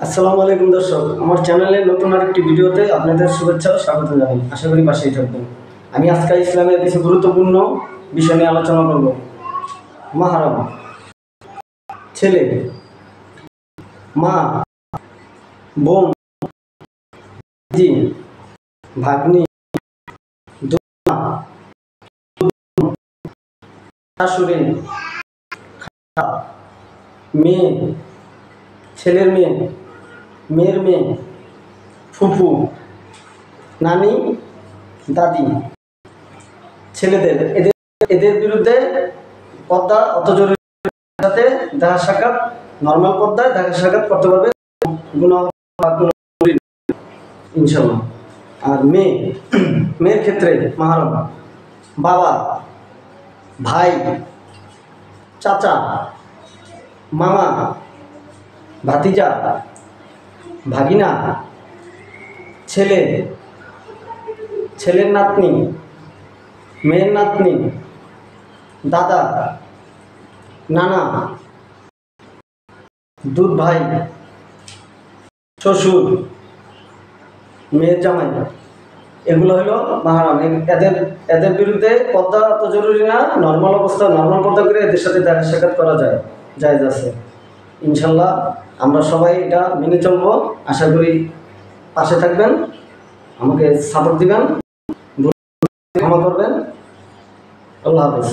আসসালামু আলাইকুম দর্শক, আমার চ্যানেলে নতুন আরেকটি ভিডিওতে আপনাদের শুভেচ্ছা ও স্বাগত জানাই। আশা করি পাশেই থাকবেন। আমি আজকে ইসলামের কিছু গুরুত্বপূর্ণ বিষয় নিয়ে আলোচনা করব। মাহরাম, ছেলে, মা, বোন, জি, ভাগ্নি, দোমা, শাশুড়ি, মেয়ে, ছেলের মেয়ে, মেয়ের মেয়ে, ফুফু, নানি, দাদি। ছেলেদের এদের এদের বিরুদ্ধে পর্দা অত জরুরি, সাথে দেখা সাক্ষাৎ নর্মাল পর্দায় দেখা সাক্ষাৎ করতে পারবে গুনাহ ইনশাল্লাহ। আর মেয়ের ক্ষেত্রে মাহরাম বাবা, ভাই, চাচা, মামা, ভাতিজা, ভাগিনা, ছেলে, ছেলের নাতনি, মেয়ের নাতনি, দাদা, নানা, দুধ ভাই, শ্বশুর, মেয়ের জামাই, এগুলো হলো মাহরাম। এদের এদের বিরুদ্ধে পর্দা অত জরুরি না, নর্মাল অবস্থা নর্মাল পর্দা করে এদের সাথে দেখা সাক্ষাৎ করা যায়, জায়েজ আছে ইনশাল্লাহ। আমরা সবাই এটা মেনে চলবো। আশা করি পাশে থাকবেন, আমাকে সাপোর্ট দিবেন, ক্ষমা করবেন। আল্লাহ হাফেজ।